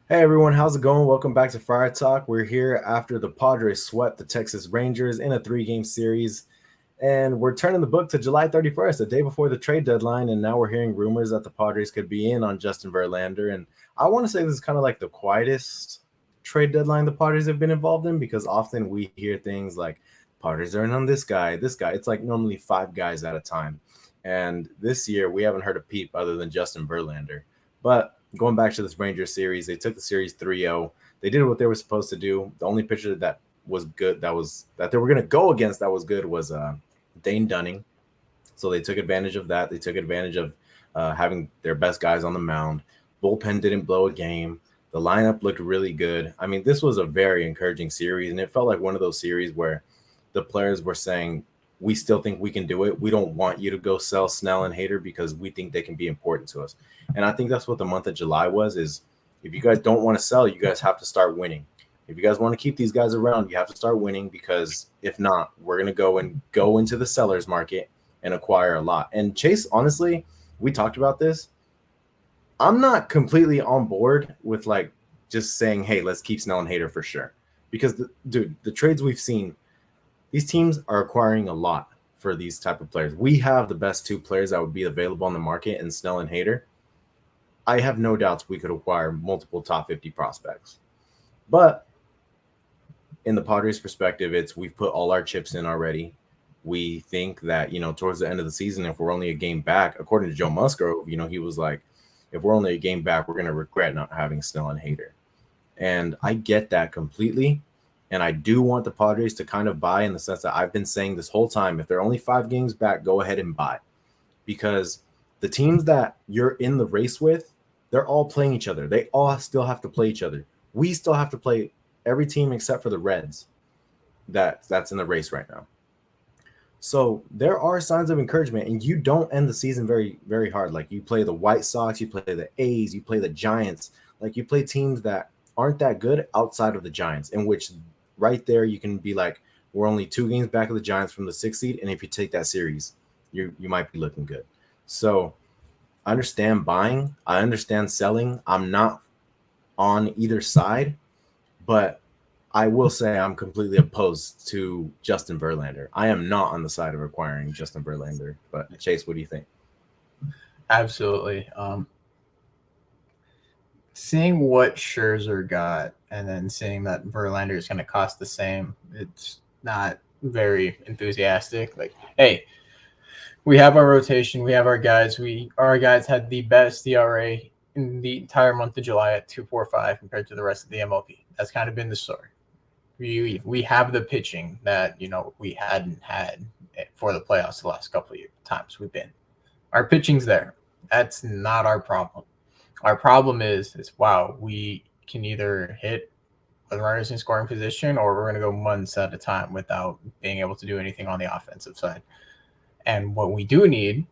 Hey everyone, how's it going? Welcome back to Friar Talk. We're here after the Padres swept the Texas Rangers in a three-game series, and we're turning the book to July 31st, the day before the trade deadline, and now we're hearing rumors that the Padres could be in on Justin Verlander. And I want to say this is kind of like the quietest trade deadline the Padres have been involved in because often we hear things like Padres are in on this guy, this guy. It's like normally five guys at a time. And this year we haven't heard a peep other than Justin Verlander. But going back to this Rangers series, they took the series 3-0. They did what they were supposed to do. The only pitcher that was good that they were going to go against that was good was Dane Dunning. So they took advantage of that. They took advantage of having their best guys on the mound. Bullpen didn't blow a game. The lineup looked really good. I mean, this was a very encouraging series, and it felt like one of those series where the players were saying, we still think we can do it. We don't want you to go sell Snell and Hader because we think they can be important to us. And I think that's what the month of July was, is if you guys don't want to sell, you guys have to start winning. If you guys want to keep these guys around, you have to start winning, because if not, we're going to go into the seller's market and acquire a lot. And Chase, honestly, we talked about this. I'm not completely on board with like just saying, hey, let's keep Snell and Hader for sure. Because the trades we've seen, these teams are acquiring a lot for these type of players. We have the best two players that would be available on the market in Snell and Hader. I have no doubts we could acquire multiple top 50 prospects. But in the Padres' perspective, it's we've put all our chips in already. We think that, towards the end of the season, if we're only a game back, according to Joe Musgrove, he was like, if we're only a game back, we're going to regret not having Snell and Hader. And I get that completely. And I do want the Padres to kind of buy, in the sense that I've been saying this whole time, if they're only 5 games back, go ahead and buy. Because the teams that you're in the race with, they're all playing each other. They all still have to play each other. We still have to play every team except for the Reds that's in the race right now. So there are signs of encouragement, and you don't end the season very, very hard. Like, you play the White Sox, you play the A's, you play the Giants. Like, you play teams that aren't that good outside of the Giants, in which right there you can be like, we're only 2 games back of the Giants from the 6th seed, and if you take that series, you might be looking good. So I understand buying, I understand selling. I'm not on either side, but I will say I'm completely opposed to Justin Verlander. I am not on the side of acquiring Justin Verlander. But Chase, what do you think? Absolutely. Seeing what Scherzer got and then seeing that Verlander is going to cost the same, it's not very enthusiastic. Like, hey, we have our rotation, we have our guys. Our guys had the best ERA in the entire month of July at 2.45 compared to the rest of the MLB. That's kind of been the story. We have the pitching that we hadn't had for the playoffs the last couple of times we've been. Our pitching's there. That's not our problem. Our problem is wow, we can either hit with runners in scoring position, or we're going to go months at a time without being able to do anything on the offensive side. And what we do need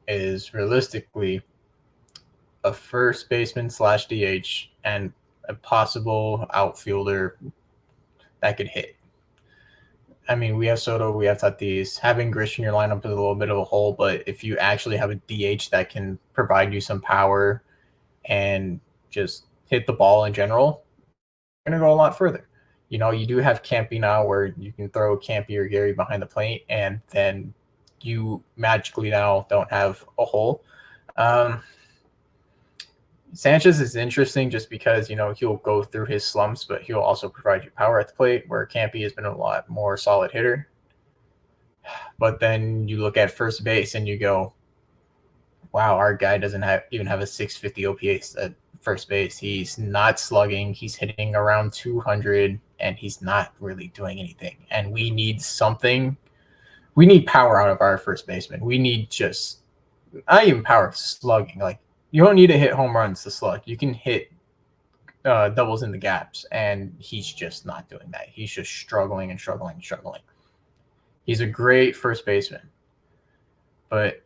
is realistically a first baseman slash DH and a possible outfielder that could hit. I mean, we have Soto, we have Tatis. Having Grish in your lineup is a little bit of a hole, but if you actually have a DH that can provide you some power and just hit the ball in general, you're going to go a lot further. You do have Campy now, where you can throw Campy or Gary behind the plate, and then you magically now don't have a hole. Sanchez is interesting just because, he'll go through his slumps, but he'll also provide you power at the plate, where Campy has been a lot more solid hitter. But then you look at first base and you go, wow, our guy doesn't even have a 650 OPS at first base. He's not slugging. He's hitting around 200, and he's not really doing anything. And we need something. We need power out of our first baseman. We need just not even power, slugging. Like, you don't need to hit home runs to slug. You can hit doubles in the gaps, and he's just not doing that. He's just struggling and struggling and struggling. He's a great first baseman, but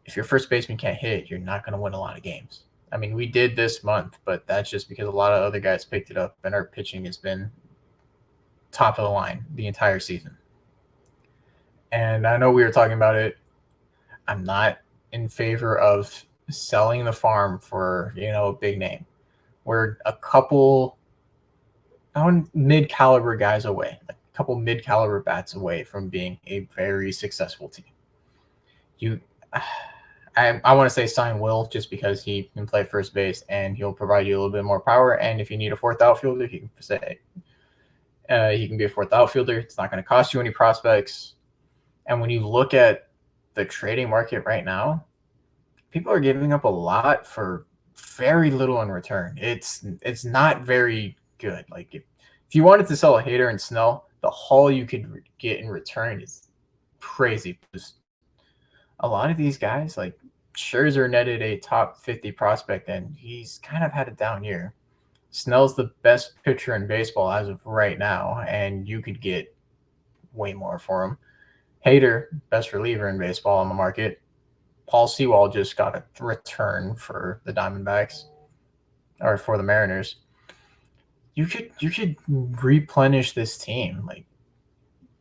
if your first baseman can't hit, you're not going to win a lot of games. I mean, we did this month, but that's just because a lot of other guys picked it up, and our pitching has been top of the line the entire season. And I know we were talking about it. I'm not in favor of selling the farm for, a big name. we're a couple mid-caliber guys away, like a couple mid-caliber bats away from being a very successful team. I want to say sign Will just because he can play first base and he'll provide you a little bit more power. And if you need a fourth outfielder, he can be a fourth outfielder. It's not going to cost you any prospects. And when you look at the trading market right now, people are giving up a lot for very little in return. It's not very good. Like if you wanted to sell a Hader and Snell, the haul you could get in return is crazy. A lot of these guys, like Scherzer netted a top 50 prospect, and he's kind of had a down year. Snell's the best pitcher in baseball as of right now, and you could get way more for him. Hader, best reliever in baseball on the market. Paul Sewald just got a return for the Diamondbacks or for the Mariners. You could replenish this team. Like,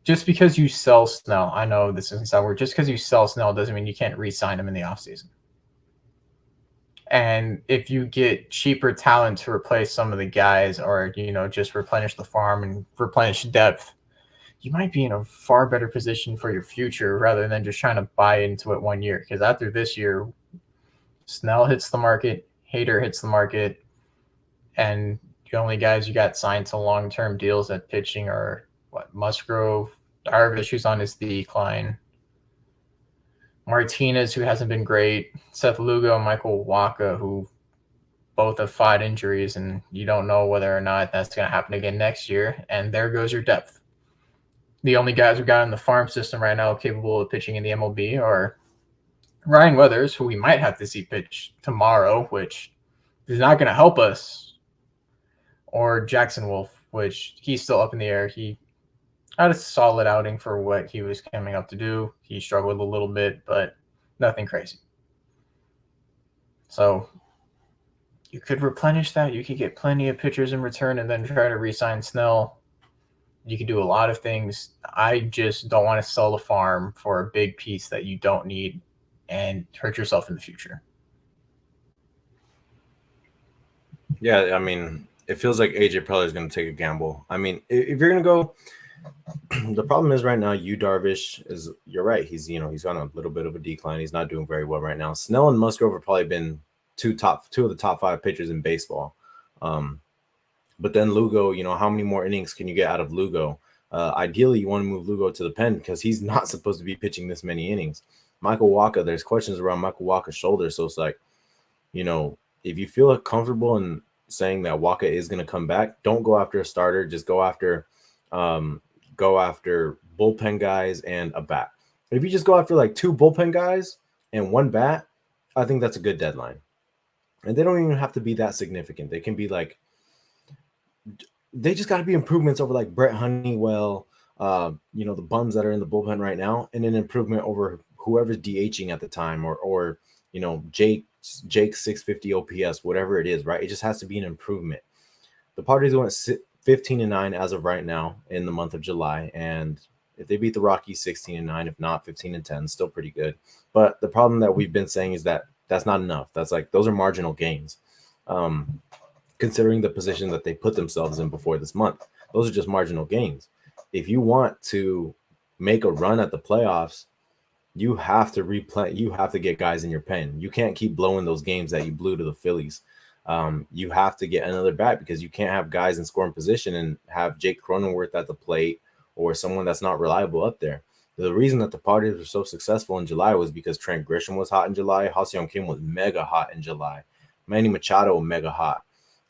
just because you sell Snell, I know this doesn't sound weird, just because you sell Snell doesn't mean you can't re-sign him in the offseason. And if you get cheaper talent to replace some of the guys or, just replenish the farm and replenish depth, you might be in a far better position for your future rather than just trying to buy into it 1 year. Because after this year, Snell hits the market, Hader hits the market, and the only guys you got signed to long-term deals at pitching are Musgrove, Darvish, who's on his decline, Martinez, who hasn't been great, Seth Lugo, Michael Wacha, who both have fought injuries, and you don't know whether or not that's going to happen again next year. And there goes your depth. The only guys we got in the farm system right now capable of pitching in the MLB are Ryan Weathers, who we might have to see pitch tomorrow, which is not going to help us, or Jackson Wolf, which he's still up in the air. He had a solid outing for what he was coming up to do. He struggled a little bit, but nothing crazy. So you could replenish that. You could get plenty of pitchers in return and then try to re-sign Snell. You could do a lot of things. I just don't want to sell the farm for a big piece that you don't need and hurt yourself in the future. Yeah, I mean, it feels like AJ Preller is going to take a gamble. I mean, if you're going to go, the problem is right now, Darvish is, you're right. He's on a little bit of a decline. He's not doing very well right now. Snell and Musgrove have probably been two of the top 5 pitchers in baseball. But then Lugo, how many more innings can you get out of Lugo? Ideally, you want to move Lugo to the pen because he's not supposed to be pitching this many innings. Michael Wacha, there's questions around Michael Wacha's shoulder. So it's like, if you feel comfortable in saying that Wacha is going to come back, don't go after a starter. Just go after bullpen guys and a bat. If you just go after like 2 bullpen guys and 1 bat, I think that's a good deadline. And they don't even have to be that significant. They can be like, they just got to be improvements over like Brett Honeywell, the bums that are in the bullpen right now, and an improvement over whoever's DHing at the time, or Jake's 650 OPS, whatever it is, right? It just has to be an improvement. The Padres went 15-9 as of right now in the month of July, and if they beat the Rockies 16-9, if not 15-10, still pretty good. But the problem that we've been saying is that that's not enough. That's like, those are marginal gains. Considering the position that they put themselves in before this month, those are just marginal gains. If you want to make a run at the playoffs, you have to get guys in your pen. You can't keep blowing those games that you blew to the Phillies. You have to get another bat because you can't have guys in scoring position and have Jake Cronenworth at the plate or someone that's not reliable up there. The reason that the Padres were so successful in July was because Trent Grisham was hot in July. Ha-seong Kim was mega hot in July. Manny Machado mega hot.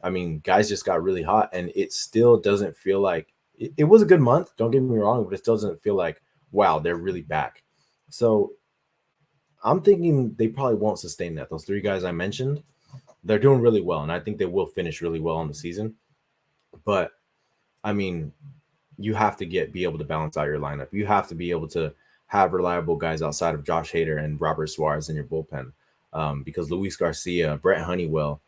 I mean, guys just got really hot, and it still doesn't feel like it was a good month. Don't get me wrong, but it still doesn't feel like, wow, they're really back. So I'm thinking they probably won't sustain that. Those 3 guys I mentioned, they're doing really well, and I think they will finish really well on the season. But I mean, you have to be able to balance out your lineup. You have to be able to have reliable guys outside of Josh Hader and Robert Suarez in your bullpen, because Luis Garcia, Brett Honeywell,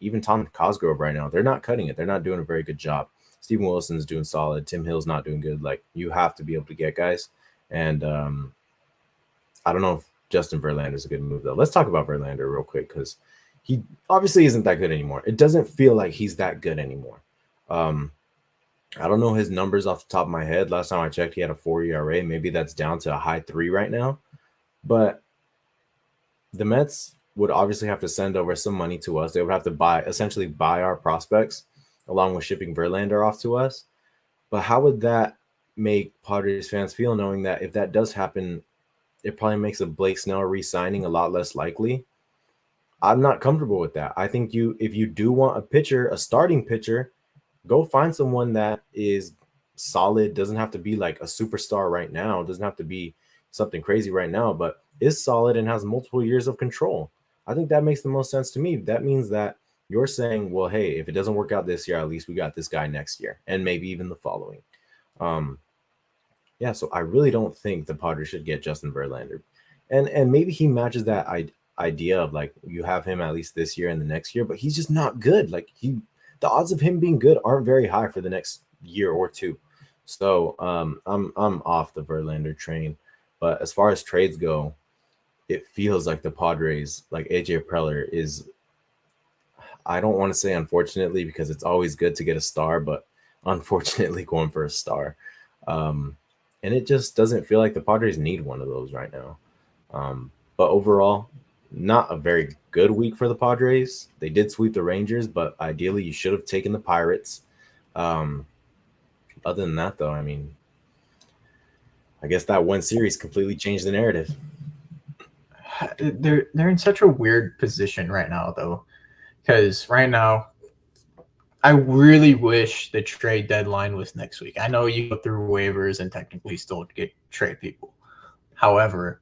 even Tom Cosgrove right now, they're not cutting it. They're not doing a very good job. Stephen Wilson's doing solid. Tim Hill's not doing good. Like, you have to be able to get guys. And I don't know if Justin Verlander is a good move, though. Let's talk about Verlander real quick, because he obviously isn't that good anymore. It doesn't feel like he's that good anymore. Um, I don't know his numbers off the top of my head. Last time I checked, he had a 4 ERA. Maybe that's down to a high 3 right now. But the Mets would obviously have to send over some money to us. They would have to essentially buy our prospects along with shipping Verlander off to us. But how would that make Padres fans feel knowing that if that does happen, it probably makes a Blake Snell re-signing a lot less likely? I'm not comfortable with that. I think if you do want a pitcher, a starting pitcher, go find someone that is solid. Doesn't have to be like a superstar right now. Doesn't have to be something crazy right now, but is solid and has multiple years of control. I think that makes the most sense to me. That means that you're saying, well, hey, if it doesn't work out this year, at least we got this guy next year and maybe even the following. Yeah, so I really don't think the Padres should get Justin Verlander. And maybe he matches that idea of like you have him at least this year and the next year, but he's just not good. Like the odds of him being good aren't very high for the next year or two. So I'm off the Verlander train. But as far as trades go, it feels like the Padres, like AJ Preller, is, I don't want to say unfortunately because it's always good to get a star, but unfortunately going for a star. And it just doesn't feel like the Padres need one of those right now. But overall, not a very good week for the Padres. They did sweep the Rangers, but ideally you should have taken the Pirates. Other than that, though, I mean, I guess that one series completely changed the narrative. They're in such a weird position right now, though, because right now I really wish the trade deadline was next week. I know you go through waivers and technically still get trade people. However,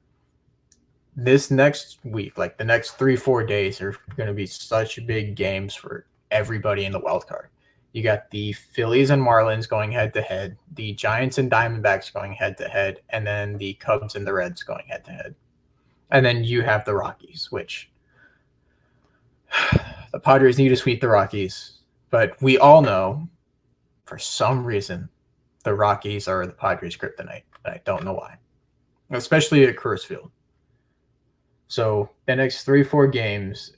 this next week, like the next 3-4 days, are going to be such big games for everybody in the wild card. You got the Phillies and Marlins going head to head, the Giants and Diamondbacks going head to head, and then the Cubs and the Reds going head to head. And then you have the Rockies, which the Padres need to sweep the Rockies. But we all know, for some reason, the Rockies are the Padres' kryptonite. I don't know why, especially at Coors Field. So the next 3-4 games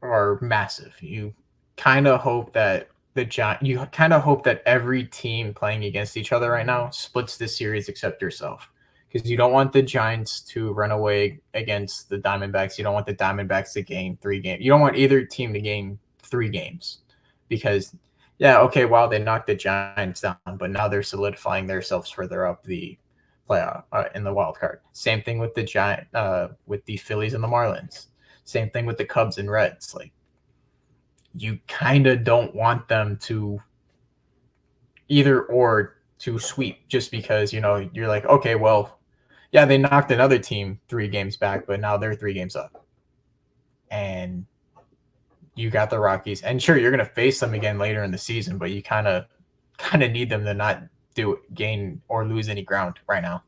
are massive. You kind of hope that every team playing against each other right now splits this series except yourself, because you don't want the Giants to run away against the Diamondbacks. You don't want the Diamondbacks to gain 3 games. You don't want either team to gain 3 games, because yeah, okay, wow, they knocked the Giants down, but now they're solidifying themselves further up the playoff in the wild card. Same thing with with the Phillies and the Marlins. Same thing with the Cubs and Reds. Like, you kind of don't want them to either or to sweep just because, you're like, okay, well, yeah, they knocked another team 3 games back, but now they're 3 games up. And you got the Rockies. And sure, you're going to face them again later in the season, but you kind of need them to not gain or lose any ground right now.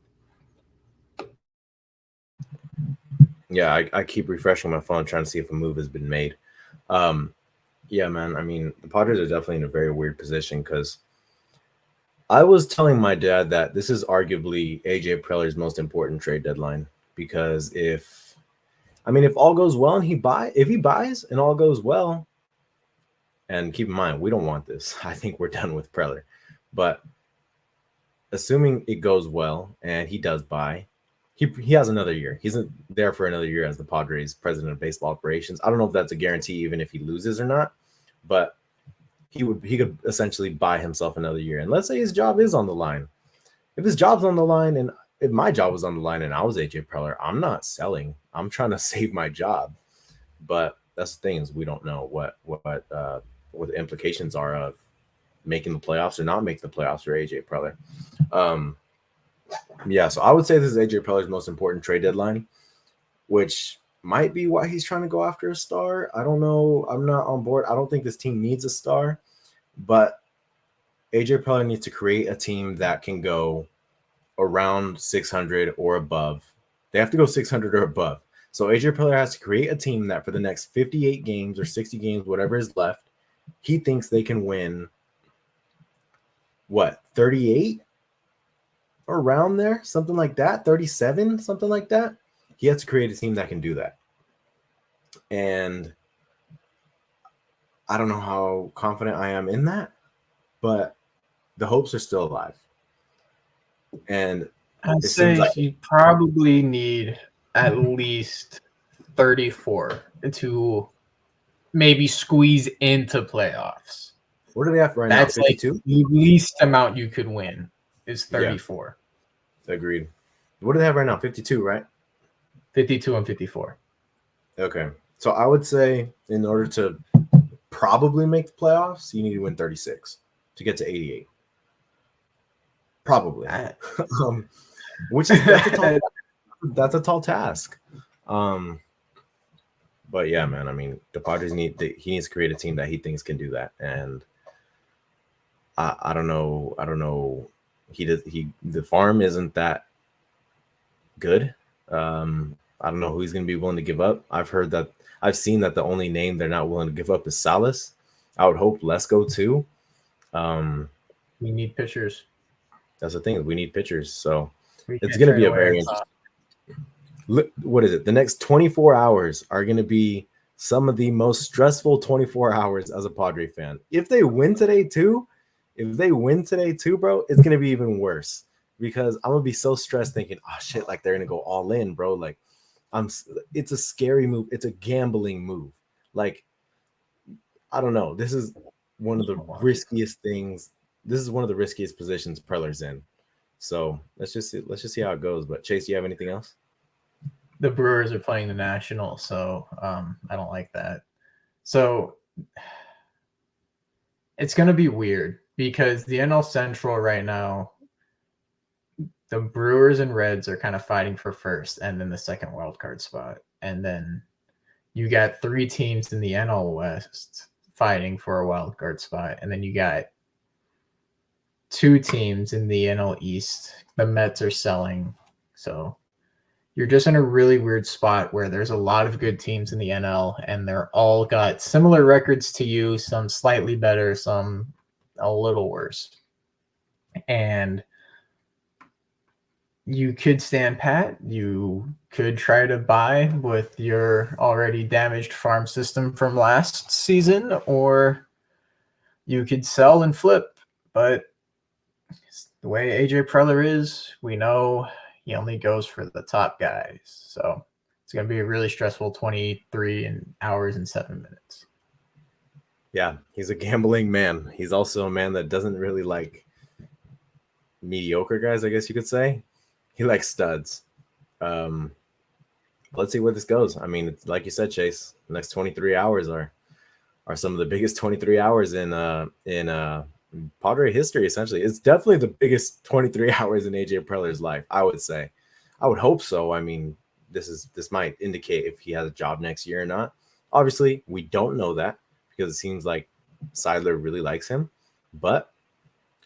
Yeah, I keep refreshing my phone trying to see if a move has been made. Yeah, man. I mean, the Padres are definitely in a very weird position because I was telling my dad that this is arguably AJ Preller's most important trade deadline, because if all goes well and if he buys and all goes well, and keep in mind, we don't want this. I think we're done with Preller. But assuming it goes well and he does buy, he has another year. He's there for another year as the Padres president of baseball operations. I don't know if that's a guarantee, even if he loses or not, but he could essentially buy himself another year. And let's say his job is on the line. If his job's on the line, and if my job was on the line and I was AJ Preller, I'm not selling. I'm trying to save my job. But that's the thing, is we don't know what the implications are of making the playoffs or not making the playoffs for AJ Preller. Yeah, so I would say this is AJ Preller's most important trade deadline, which might be why he's trying to go after a star. I don't know. I'm not on board. I don't think this team needs a star, but AJ Preller needs to create a team that can go around 600 or above. They have to go 600 or above. So AJ Preller has to create a team that for the next 58 games or 60 games, whatever is left, he thinks they can win, 38? Around there, something like that, 37, something like that. He has to create a team that can do that. And I don't know how confident I am in that, but the hopes are still alive. And I'd it seems say like, you probably need at least 34 to maybe squeeze into playoffs. what do they have right now? That's like 52? the least amount you could win is Yeah, 34. agreed. What do they have right now? 52, right? 52 and 54. Okay. So I would say in order to probably make the playoffs, you need to win 36 to get to 88. Probably. I, Which is that's a tall task. Um, but yeah, man, I mean, the Padres he needs to create a team that he thinks can do that. And I don't know. I don't know. The farm isn't that good. I don't know who he's going to be willing to give up. I've seen that the only name they're not willing to give up is Salas. I would hope Lesko too. we need pitchers. That's the thing. We need pitchers. So We it's can't going to trade be a away very our interesting. top. What is it? The next 24 hours are going to be some of the most stressful 24 hours as a Padre fan. If they win today too, bro, it's going to be even worse because I'm going to be so stressed thinking, oh shit, like they're going to go all in, bro. Like it's a scary move. It's a gambling move. Like, I don't know. This is one of the riskiest things. This is one of the riskiest positions Preller's in. So let's just see how it goes. But Chase, do you have anything else? The Brewers are playing the Nationals, so I don't like that. So it's going to be weird because the NL Central right now, the Brewers and Reds are kind of fighting for first and then the second wild card spot. And then you got 3 teams in the NL West fighting for a wild card spot. And then you got 2 teams in the NL East. The Mets are selling. So you're just in a really weird spot where there's a lot of good teams in the NL and they're all got similar records to you, some slightly better, some a little worse. And you could stand pat. You could try to buy with your already damaged farm system from last season, or you could sell and flip. But the way AJ Preller is, we know he only goes for the top guys. So it's going to be a really stressful 23 hours and 7 minutes. Yeah, he's a gambling man. He's also a man that doesn't really like mediocre guys, I guess you could say. He likes studs. Let's see where this goes. I mean, it's, like you said, Chase, the next 23 hours are some of the biggest 23 hours in Padre history, essentially. It's definitely the biggest 23 hours in AJ Preller's life, I would say. I would hope so. I mean, this might indicate if he has a job next year or not. Obviously, we don't know that because it seems like Seidler really likes him, but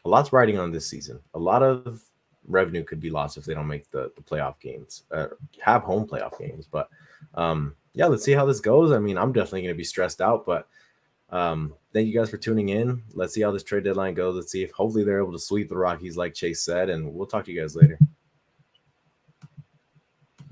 a lot's riding on this season. A lot of revenue could be lost if they don't make the playoff games, have home playoff games. But yeah, let's see how this goes. I mean, I'm definitely going to be stressed out, but thank you guys for tuning in. Let's see how this trade deadline goes. Let's see if hopefully they're able to sweep the Rockies like Chase said, and we'll talk to you guys later.